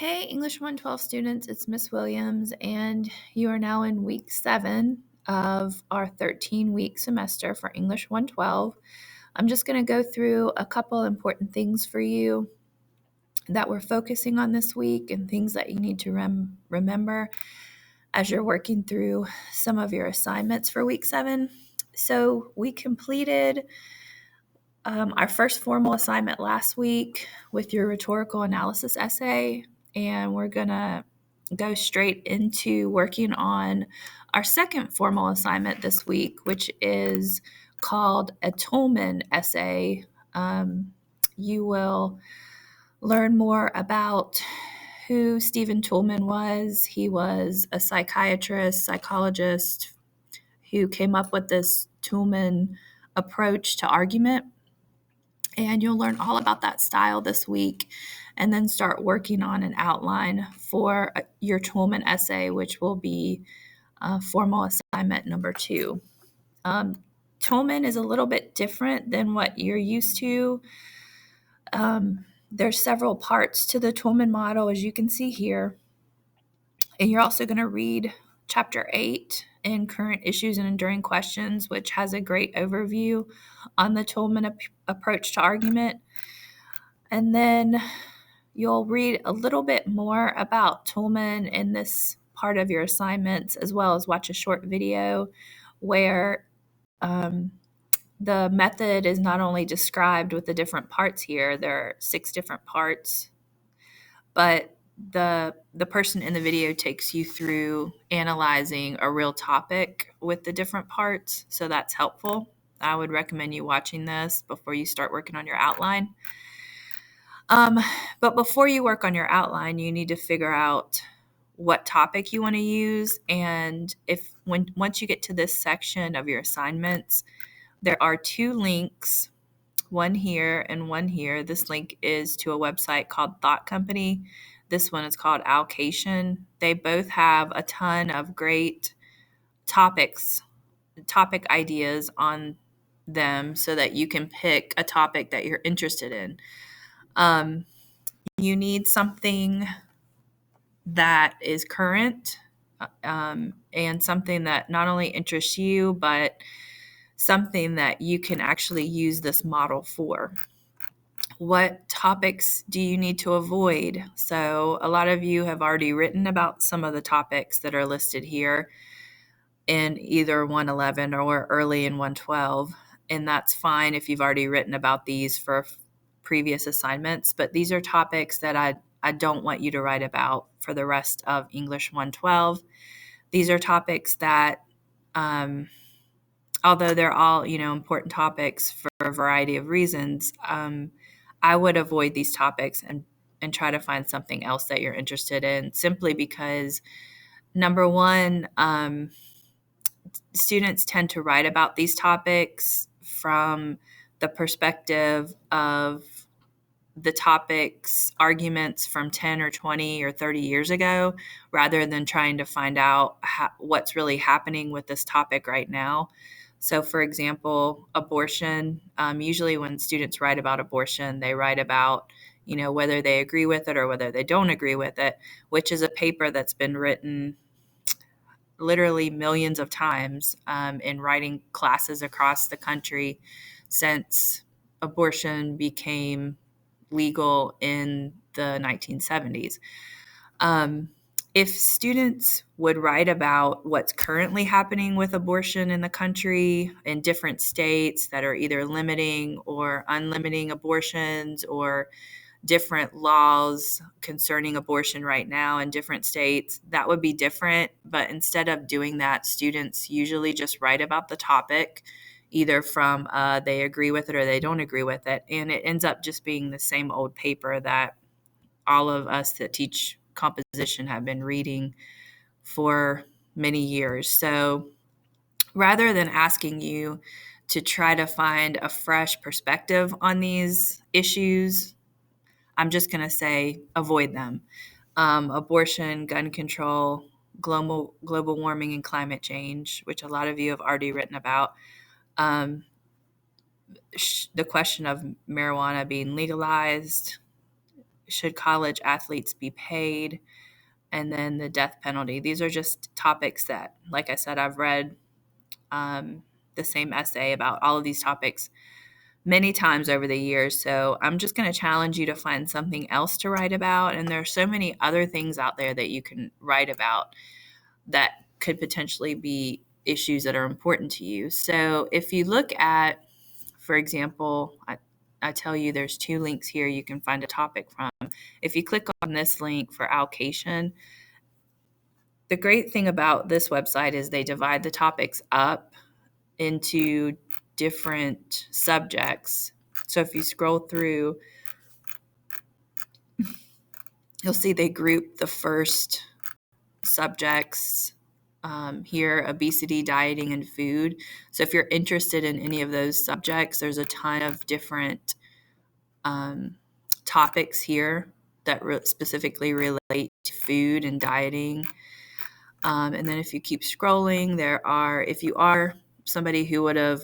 Hey, English 112 students, it's Miss Williams, and you are now in week 7 of our 13-week semester for English 112. I'm just going to go through a couple important things for you that we're focusing on this week and things that you need to remember as you're working through some of your assignments for week 7. So we completed our first formal assignment last week with your rhetorical analysis essay, and we're going to go straight into working on our second formal assignment this week, which is called a Tolman essay. You will learn more about who Stephen Tolman was. He was a psychiatrist, psychologist who came up with this Tolman approach to argument. And you'll learn all about that style this week and then start working on an outline for your Tolman essay, which will be formal assignment number 2. Tolman is a little bit different than what you're used to. There's several parts to the Tolman model, as you can see here. And you're also going to read Chapter 8 in Current Issues and Enduring Questions, which has a great overview on the Tolman approach to argument. And then you'll read a little bit more about Tolman in this part of your assignments, as well as watch a short video where the method is not only described with the different parts here, there are 6 different parts, but the person in the video takes you through analyzing a real topic with the different parts, so that's helpful. I would recommend you watching this before you start working on your outline. But before you work on your outline, you need to figure out what topic you want to use. And once you get to this section of your assignments, there are 2 links, one here and one here. This link is to a website called Thought Company. This one is called Allocation. They both have a ton of great topic ideas on them so that you can pick a topic that you're interested in. You need something that is current and something that not only interests you, but something that you can actually use this model for. What topics do you need to avoid? So a lot of you have already written about some of the topics that are listed here in either 111 or early in 112, and that's fine if you've already written about these for previous assignments, but these are topics that I don't want you to write about for the rest of English 112. These are topics that, although they're all, important topics for a variety of reasons, I would avoid these topics and try to find something else that you're interested in, simply because, number one, students tend to write about these topics from the perspective of the topics, arguments from 10 or 20 or 30 years ago, rather than trying to find out what's really happening with this topic right now. So, for example, abortion, usually when students write about abortion, they write about, whether they agree with it or whether they don't agree with it, which is a paper that's been written literally millions of times in writing classes across the country since abortion became legal in the 1970s. If students would write about what's currently happening with abortion in the country in different states that are either limiting or unlimiting abortions, or different laws concerning abortion right now in different states, that would be different. But instead of doing that, students usually just write about the topic, either from they agree with it or they don't agree with it. And it ends up just being the same old paper that all of us that teach composition have been reading for many years. So rather than asking you to try to find a fresh perspective on these issues, I'm just going to say avoid them. Abortion, gun control, global warming and climate change, which a lot of you have already written about. The question of marijuana being legalized, should college athletes be paid, and then the death penalty. These are just topics that, like I said, I've read the same essay about all of these topics many times over the years. So I'm just going to challenge you to find something else to write about. And there are so many other things out there that you can write about that could potentially be issues that are important to you. So if you look at, for example, I tell you there's 2 links here you can find a topic from. If you click on this link for allocation, the great thing about this website is they divide the topics up into different subjects. So if you scroll through, you'll see they group the first subjects here: obesity, dieting, and food. So if you're interested in any of those subjects, there's a ton of different topics here that specifically relate to food and dieting. And then if you keep scrolling, if you are somebody who would have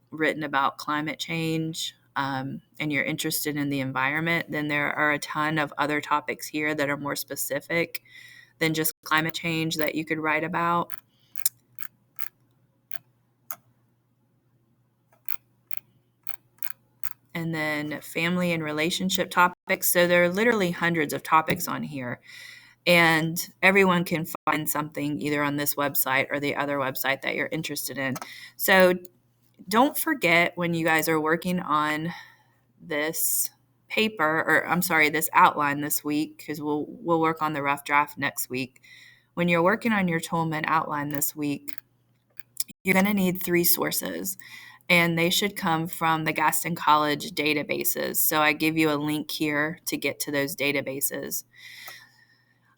written about climate change and you're interested in the environment, then there are a ton of other topics here that are more specific than just climate change that you could write about. And then family and relationship topics. So there are literally hundreds of topics on here. And everyone can find something either on this website or the other website that you're interested in. So don't forget, when you guys are working on this this outline this week, because we'll work on the rough draft next week. When you're working on your Tolman outline this week, you're going to need 3 sources, and they should come from the Gaston College databases. So I give you a link here to get to those databases.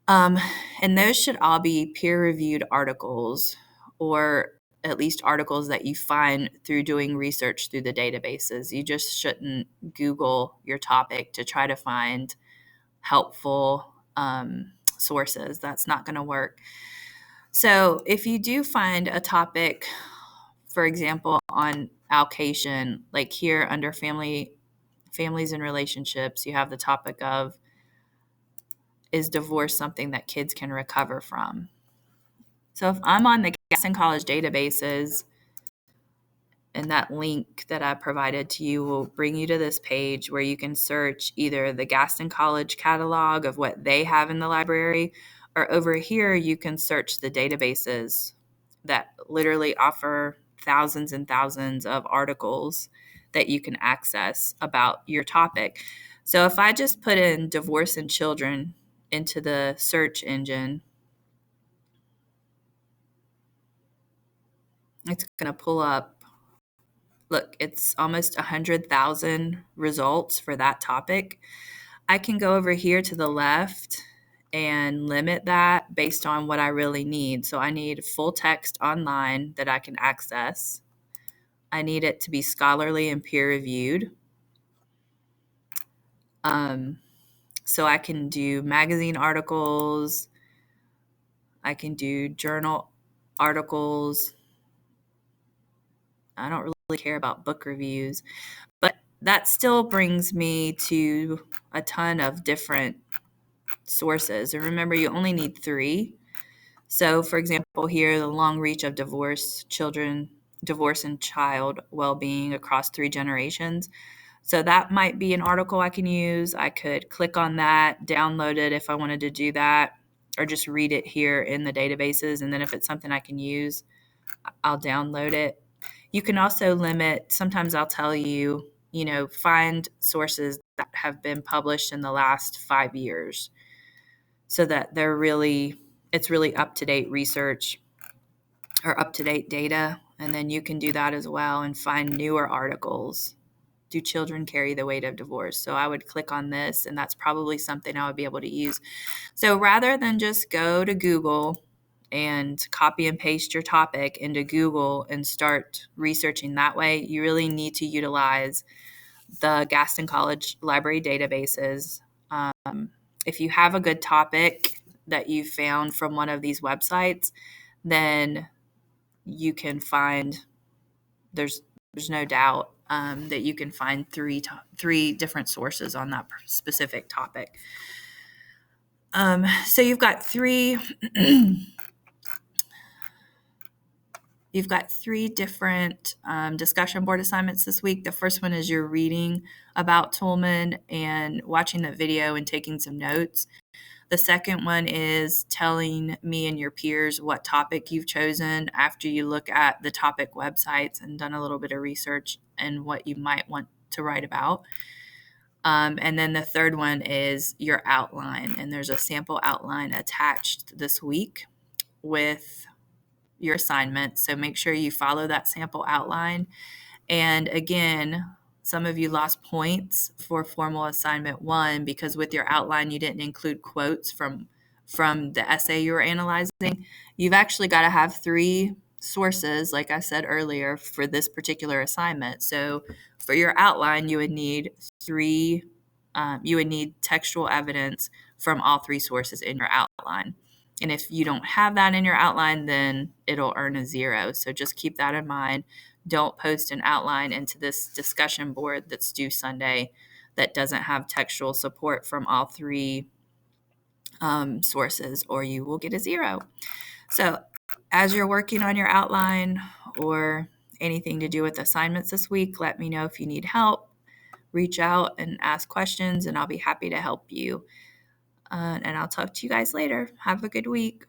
And those should all be peer-reviewed articles, or at least articles that you find through doing research through the databases. You just shouldn't Google your topic to try to find helpful sources. That's not going to work. So if you do find a topic, for example, on allocation, like here under families and relationships, you have the topic of, is divorce something that kids can recover from? So if I'm on the Gaston College databases, and that link that I provided to you will bring you to this page where you can search either the Gaston College catalog of what they have in the library, or over here you can search the databases that literally offer thousands and thousands of articles that you can access about your topic. So if I just put in divorce and children into the search engine, it's going to pull up, look, it's almost 100,000 results for that topic. I can go over here to the left and limit that based on what I really need. So I need full text online that I can access. I need it to be scholarly and peer reviewed. So I can do magazine articles. I can do journal articles. I don't really care about book reviews, but that still brings me to a ton of different sources. And remember, you only need 3. So for example, here, the long reach of divorce and child well-being across 3 generations. So that might be an article I can use. I could click on that, download it if I wanted to do that, or just read it here in the databases. And then if it's something I can use, I'll download it. You can also limit, sometimes I'll tell you, find sources that have been published in the last 5 years so that it's really up-to-date research or up-to-date data. And then you can do that as well and find newer articles. Do children carry the weight of divorce? So I would click on this, and that's probably something I would be able to use. So rather than just go to Google and copy and paste your topic into Google and start researching that way, you really need to utilize the Gaston College Library databases. If you have a good topic that you found from one of these websites, then you can find there's there's no doubt that you can find three different sources on that specific topic. So you've got three different discussion board assignments this week. The first one is you're reading about Toulmin and watching the video and taking some notes. The second one is telling me and your peers what topic you've chosen after you look at the topic websites and done a little bit of research and what you might want to write about. And then the third one is your outline, and there's a sample outline attached this week with your assignment. So make sure you follow that sample outline. And again, some of you lost points for formal assignment 1 because with your outline you didn't include quotes from the essay you were analyzing. You've actually got to have 3 sources, like I said earlier, for this particular assignment. So for your outline, you would need textual evidence from all 3 sources in your outline. And if you don't have that in your outline, then it'll earn a 0. So just keep that in mind. Don't post an outline into this discussion board that's due Sunday that doesn't have textual support from all 3 sources, or you will get a 0. So as you're working on your outline or anything to do with assignments this week, let me know if you need help. Reach out and ask questions, and I'll be happy to help you. And I'll talk to you guys later. Have a good week.